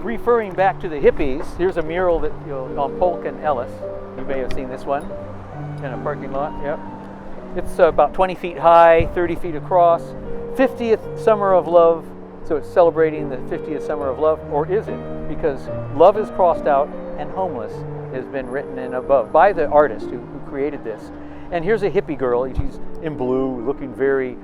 referring back to the hippies, here's a mural that on Polk and Ellis. You may have seen this one in a parking lot. Yep. It's about 20 feet high, 30 feet across. 50th Summer of Love. So it's celebrating the 50th Summer of Love, or is it? Because love is crossed out and homeless has been written in above by the artist who created this. And here's a hippie girl. She's in blue, looking very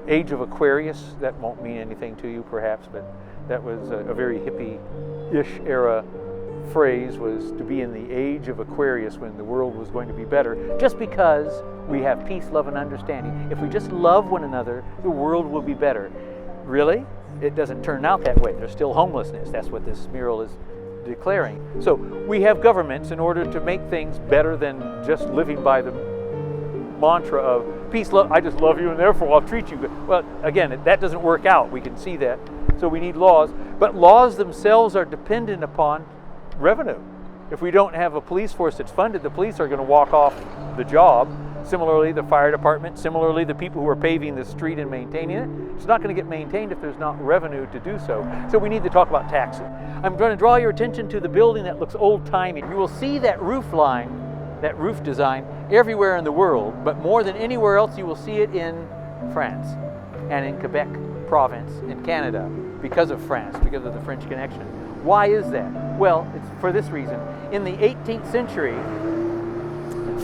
Age of Aquarius. That won't mean anything to you, perhaps, but that was a very hippie-ish era phrase, was to be in the age of Aquarius when the world was going to be better, just because we have peace, love, and understanding. If we just love one another, the world will be better. Really? It doesn't turn out that way. There's still homelessness. That's what this mural is declaring. So we have governments in order to make things better than just living by the mantra of peace, love, I just love you and therefore I'll treat you good. Well, again, that doesn't work out. We can see that. So we need laws. But laws themselves are dependent upon revenue. If we don't have a police force that's funded, the police are going to walk off the job. Similarly, the fire department, similarly, the people who are paving the street and maintaining it. It's not going to get maintained if there's not revenue to do so. So we need to talk about taxes. I'm going to draw your attention to the building that looks old-timey. You will see that roof line, that roof design, everywhere in the world, but more than anywhere else, you will see it in France and in Quebec province in Canada because of France, because of the French connection. Why is that? Well, it's for this reason. In the 18th century,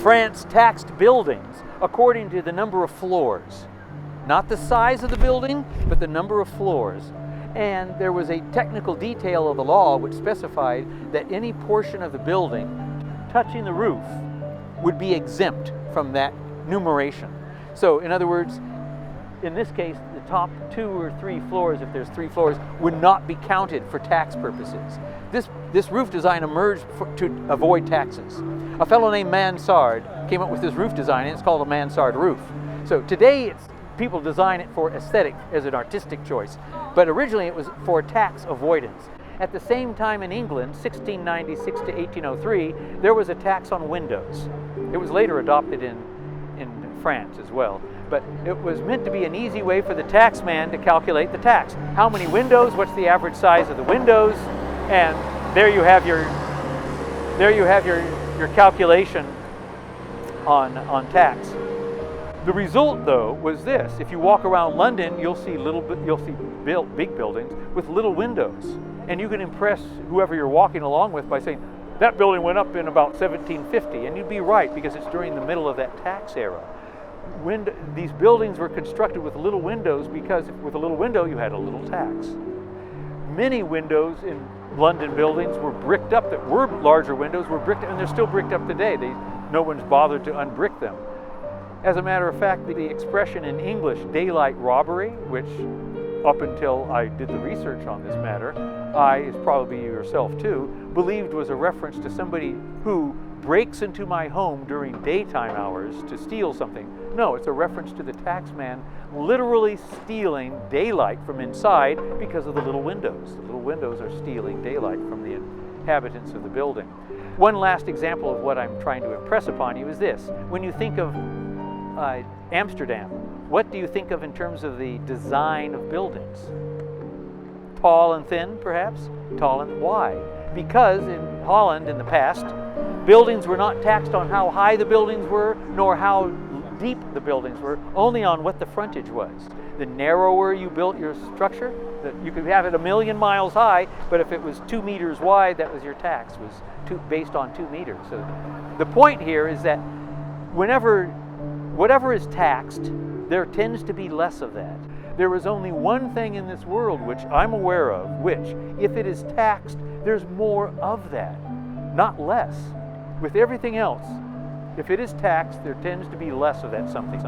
France taxed buildings according to the number of floors. Not the size of the building, but the number of floors. And there was a technical detail of the law which specified that any portion of the building touching the roof would be exempt from that numeration. So, in other words, in this case, the top 2 or 3 floors, if there's 3 floors, would not be counted for tax purposes. This roof design emerged to avoid taxes. A fellow named Mansard came up with this roof design, and it's called a mansard roof. So today, people design it for aesthetic as an artistic choice, but originally it was for tax avoidance. At the same time in England, 1696 to 1803, there was a tax on windows. It was later adopted in France as well. But it was meant to be an easy way for the tax man to calculate the tax. How many windows, what's the average size of the windows, and there you have your calculation on tax. The result, though, was this. If you walk around London, you'll see big buildings with little windows. And you can impress whoever you're walking along with by saying, that building went up in about 1750. And you'd be right, because it's during the middle of that tax era. These buildings were constructed with little windows because with a little window you had a little tax. Many windows in London buildings were bricked up, that were larger windows, were bricked up, and they're still bricked up today. No one's bothered to unbrick them. As a matter of fact, the expression in English, daylight robbery, which up until I did the research on this matter, as probably yourself too, believed was a reference to somebody who breaks into my home during daytime hours to steal something. No, it's a reference to the tax man literally stealing daylight from inside because of the little windows. The little windows are stealing daylight from the inhabitants of the building. One last example of what I'm trying to impress upon you is this. When you think of Amsterdam, what do you think of in terms of the design of buildings? Tall and thin, perhaps? Tall and why? Because in Holland in the past, buildings were not taxed on how high the buildings were, nor how deep the buildings were, only on what the frontage was. The narrower you built your structure, you could have it 1,000,000 miles high, but if it was 2 meters wide, that was your tax, was based on 2 meters. So the point here is that whatever is taxed, there tends to be less of that. There is only one thing in this world which I'm aware of, which, if it is taxed, there's more of that, not less. With everything else, if it is taxed, there tends to be less of that something.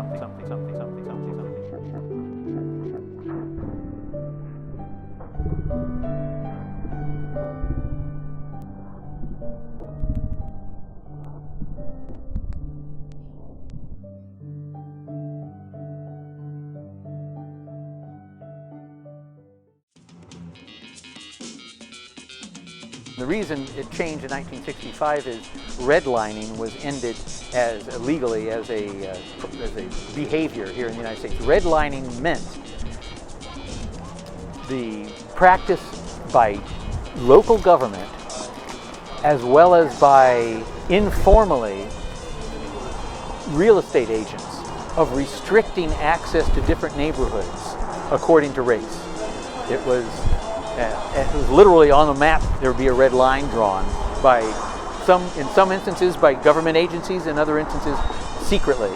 The reason it changed in 1965 is redlining was ended legally as a behavior here in the United States. Redlining meant the practice by local government as well as by informally real estate agents of restricting access to different neighborhoods according to race. It was literally on the map. There would be a red line drawn by in some instances by government agencies, in other instances secretly.